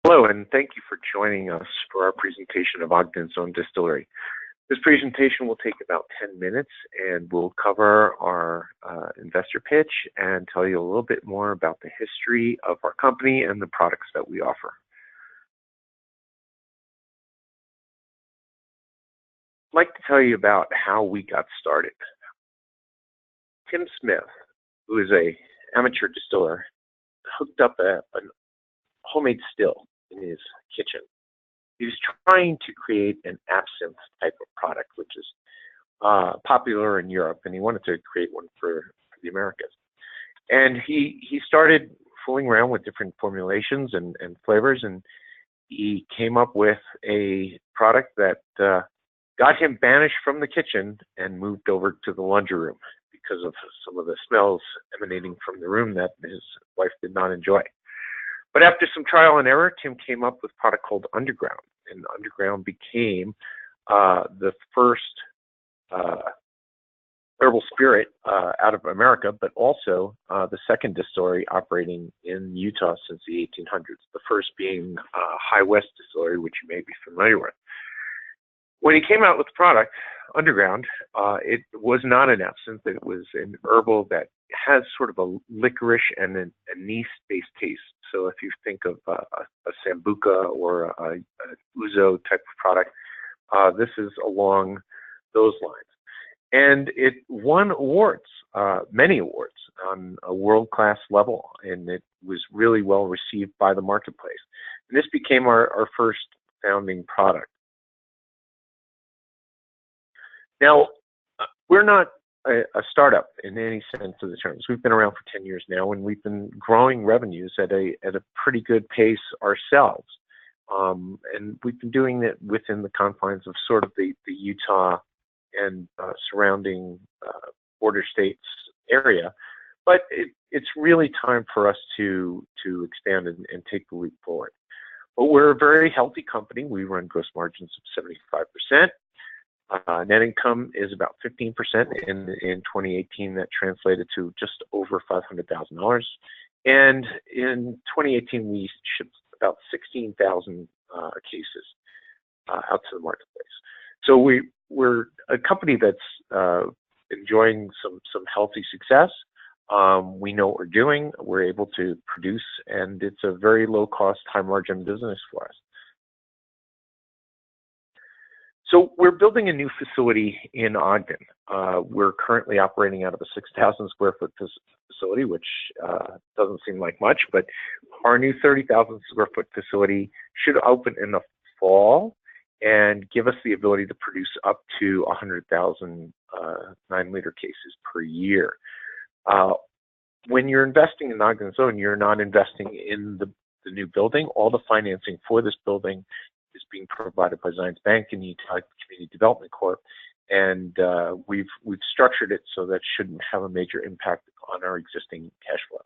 Hello, and thank you for joining us for our presentation of Ogden's own distillery. This presentation will take about 10 minutes, and we'll cover our investor pitch and tell you a little bit more about the history of our company and the products that we offer. I'd like to tell you about how we got started. Tim Smith, who is an amateur distiller, hooked up a homemade still in his kitchen. He was trying to create an absinthe type of product, which is popular in Europe, and he wanted to create one for the Americas. And he started fooling around with different formulations and flavors, and he came up with a product that got him banished from the kitchen and moved over to the laundry room because of some of the smells emanating from the room that his wife did not enjoy. But after some trial and error, Tim came up with a product called Underground, and Underground became the first herbal spirit out of America, but also the second distillery operating in Utah since the 1800s, the first being High West Distillery, which you may be familiar with. When he came out with the product, Underground, it was not an absinthe. It was an herbal that has sort of a licorice and an anise-based taste. So if you think of a sambuca or a ouzo type of product, this is along those lines. And it won awards, many awards, on a world-class level, and it was really well received by the marketplace. And this became our first founding product. Now, we're not a startup in any sense of the terms. We've been around for 10 years now, and we've been growing revenues at a pretty good pace ourselves. And we've been doing it within the confines of sort of the Utah and surrounding border states area. But it's really time for us to expand and take the leap forward. But we're a very healthy company. We run gross margins of 75%. Net income is about 15%. In 2018, that translated to just over $500,000. And in 2018, we shipped about 16,000 cases out to the marketplace. So we're a company that's enjoying some healthy success. We know what we're doing. We're able to produce, and it's a very low-cost, high-margin business for us. So we're building a new facility in Ogden. We're currently operating out of a 6,000 square foot facility, which doesn't seem like much, but our new 30,000 square foot facility should open in the fall and give us the ability to produce up to 100,000 9-liter cases per year. When you're investing in Ogden's own, you're not investing in the new building. All the financing for this building is being provided by Zions Bank and the Utah Community Development Corp, and we've structured it so that shouldn't have a major impact on our existing cash flow.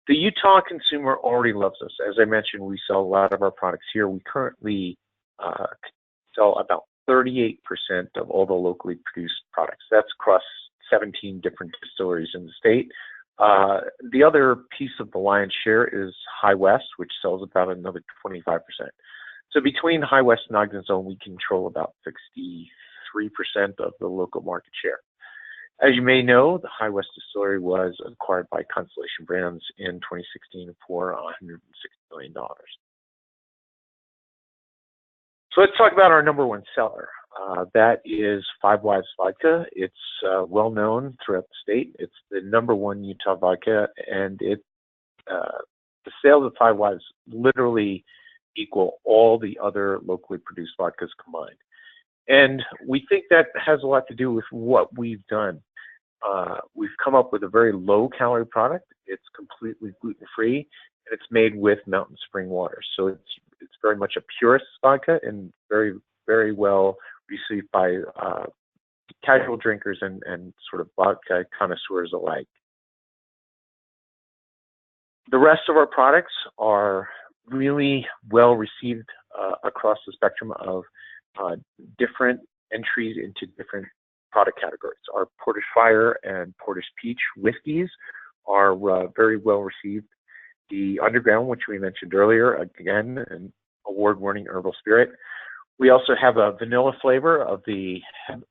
The Utah consumer already loves us. As I mentioned, we sell a lot of our products here. We currently sell about 38% of all the locally produced products. That's across 17 different distilleries in the state. The other piece of the lion's share is High West, which sells about another 25%. So between High West and Ogden's own, we control about 63% of the local market share. As you may know, the High West Distillery was acquired by Constellation Brands in 2016 for $160 million. So let's talk about our number one seller. That is Five Wives Vodka. It's well known throughout the state. It's the number one Utah vodka, and the sales of Five Wives literally equal all the other locally produced vodkas combined. And we think that has a lot to do with what we've done. We've come up with a very low-calorie product. It's completely gluten-free, and it's made with mountain spring water. So it's very much a purist vodka and very, very well received by casual drinkers and sort of vodka connoisseurs alike. The rest of our products are really well received across the spectrum of different entries into different product categories. Our Porter's Fire and Porter's Peach whiskeys are very well received. the Underground, which we mentioned earlier, again, an award-winning herbal spirit. We also have a vanilla flavor of the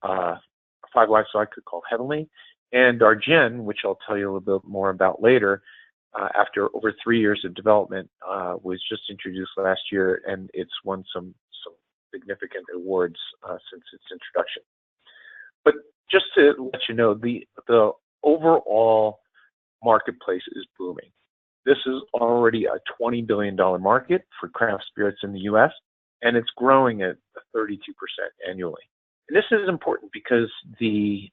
5 Live vodka called Heavenly, and our gin, which I'll tell you a little bit more about later, after over 3 years of development, was just introduced last year, and it's won some significant awards since its introduction. But just to let you know, the overall marketplace is booming. This is already a $20 billion market for craft spirits in the U.S., and it's growing at 32% annually. And this is important because the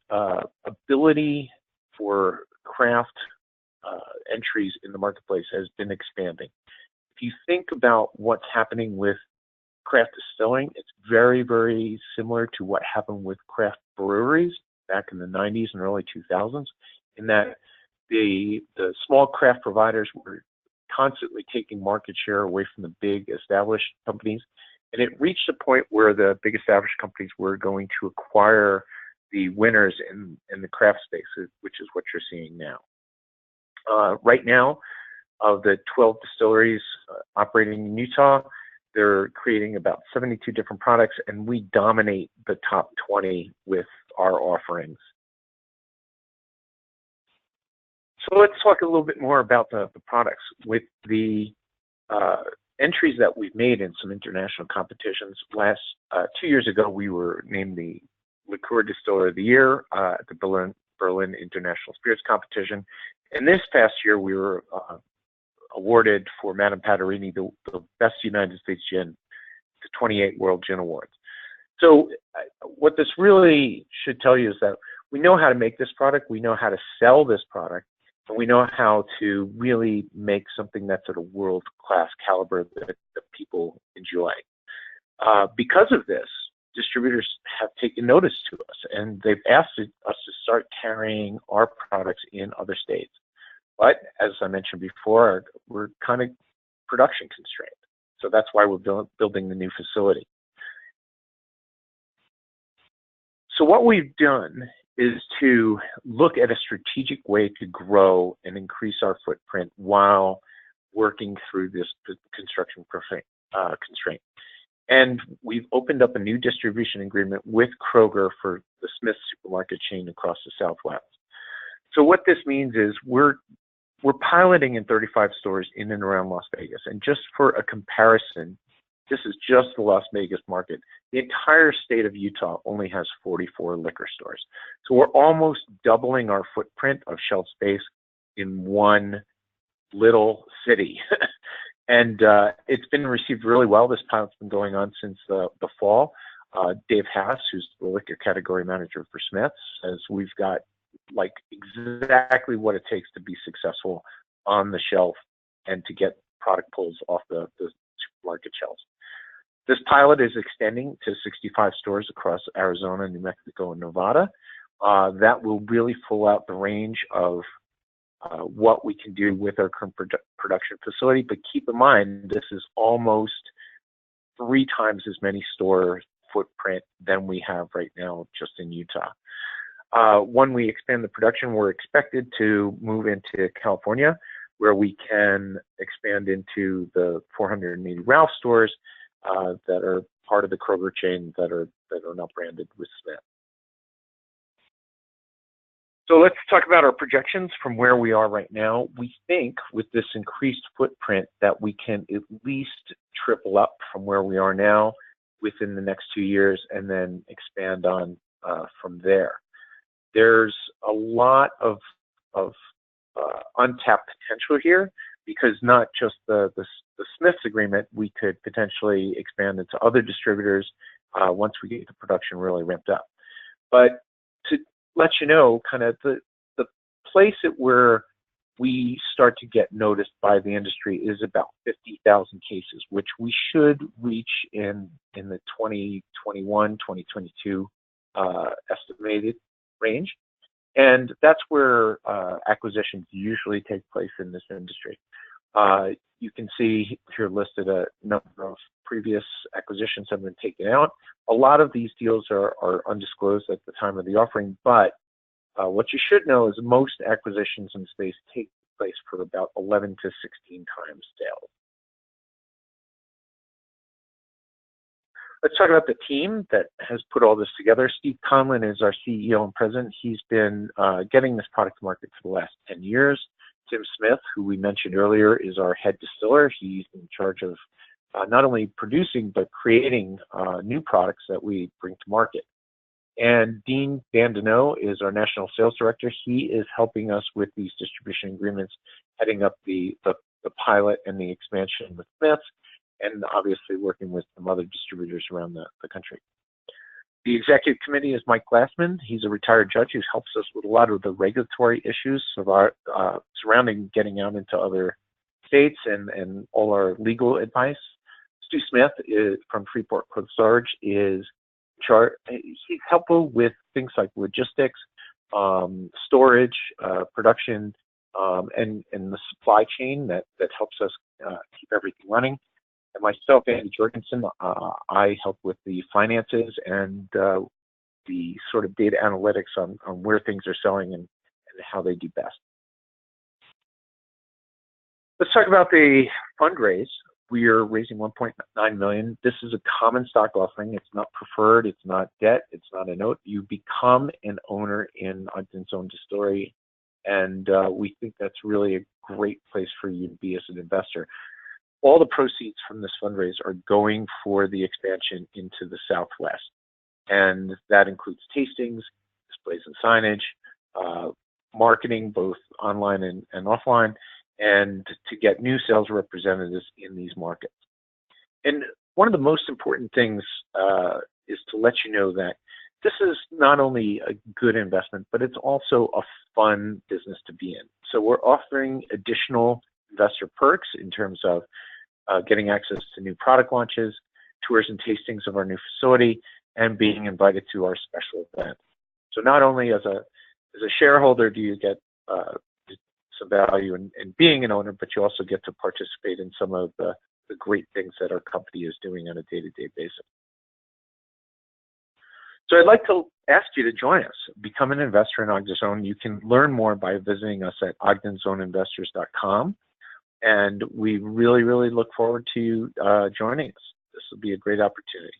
ability for craft entries in the marketplace has been expanding. If you think about what's happening with craft distilling, it's very, very similar to what happened with craft breweries back in the 90s and early 2000s, in that the small craft providers were constantly taking market share away from the big established companies. And it reached a point where the big established companies were going to acquire the winners in the craft space, which is what you're seeing now. Right now, of the 12 distilleries operating in Utah, they're creating about 72 different products, and we dominate the top 20 with our offerings. So let's talk a little bit more about the products. With the entries that we've made in some international competitions, 2 years ago we were named the Liqueur Distiller of the Year at the Berlin International Spirits Competition. And this past year we were awarded for Madame Patarini the Best United States Gin, the 28 World Gin Awards. So what this really should tell you is that we know how to make this product, we know how to sell this product, and we know how to really make something that's at a world-class caliber that people enjoy. Because of this, distributors have taken notice to us, and they've asked us to start carrying our products in other states. But as I mentioned before, we're kind of production constrained. So that's why we're building the new facility. So what we've done is to look at a strategic way to grow and increase our footprint while working through this construction constraint. And we've opened up a new distribution agreement with Kroger for the Smith supermarket chain across the Southwest. So what this means is we're piloting in 35 stores in and around Las Vegas. And just for a comparison, this is just the Las Vegas market. The entire state of Utah only has 44 liquor stores. So we're almost doubling our footprint of shelf space in one little city. And it's been received really well. This pilot's been going on since the fall. Dave Haas, who's the liquor category manager for Smith's, says we've got like exactly what it takes to be successful on the shelf and to get product pulls off the supermarket shelves. This pilot is extending to 65 stores across Arizona, New Mexico, and Nevada. That will really fill out the range of what we can do with our current production facility. But keep in mind, this is almost 3 times as many store footprint than we have right now just in Utah. When we expand the production, we're expected to move into California, where we can expand into the 480 Ralph stores that are part of the Kroger chain that are now branded with Smith. So let's talk about our projections from where we are right now. We think with this increased footprint that we can at least triple up from where we are now within the next 2 years and then expand on from there. There's a lot of untapped potential here, because not just the Smith's agreement, we could potentially expand into other distributors once we get the production really ramped up. But to let you know, kind of the place at where we start to get noticed by the industry is about 50,000 cases, which we should reach in the 2021, 2022 estimated range. And that's where acquisitions usually take place in this industry. You can see here listed a number of previous acquisitions have been taken out. A lot of these deals are undisclosed at the time of the offering, but what you should know is most acquisitions in the space take place for about 11 to 16 times sales. Let's talk about the team that has put all this together. Steve Conlon is our CEO and president. He's been getting this product to market for the last 10 years. Tim Smith, who we mentioned earlier, is our head distiller. He's in charge of not only producing, but creating new products that we bring to market. And Dean Dandino is our national sales director. He is helping us with these distribution agreements, heading up the pilot and the expansion with Smith, and obviously working with some other distributors around the country. The executive committee is Mike Glassman. He's a retired judge who helps us with a lot of the regulatory issues of our, surrounding getting out into other states and all our legal advice. Stu Smith is from Freeport Cold Storage. He's helpful with things like logistics, storage, production, and the supply chain that helps us keep everything running. And myself, Andy Jorgensen, I help with the finances and the sort of data analytics on where things are selling and how they do best. Let's talk about the fundraise. We are raising $1.9 million. This is a common stock offering. It's not preferred. It's not debt. It's not a note. You become an owner in Ogden's own distillery, and we think that's really a great place for you to be as an investor. All the proceeds from this fundraise are going for the expansion into the Southwest, and that includes tastings, displays and signage, marketing, both online and offline, and to get new sales representatives in these markets. And one of the most important things is to let you know that this is not only a good investment, but it's also a fun business to be in. So we're offering additional investor perks in terms of getting access to new product launches, tours and tastings of our new facility, and being invited to our special event. So not only as a shareholder do you get some value in being an owner, but you also get to participate in some of the great things that our company is doing on a day-to-day basis. So I'd like to ask you to join us. Become an investor in Ogden's Own. You can learn more by visiting us at ogdensowninvestors.com. And we really, really look forward to you joining us. This will be a great opportunity.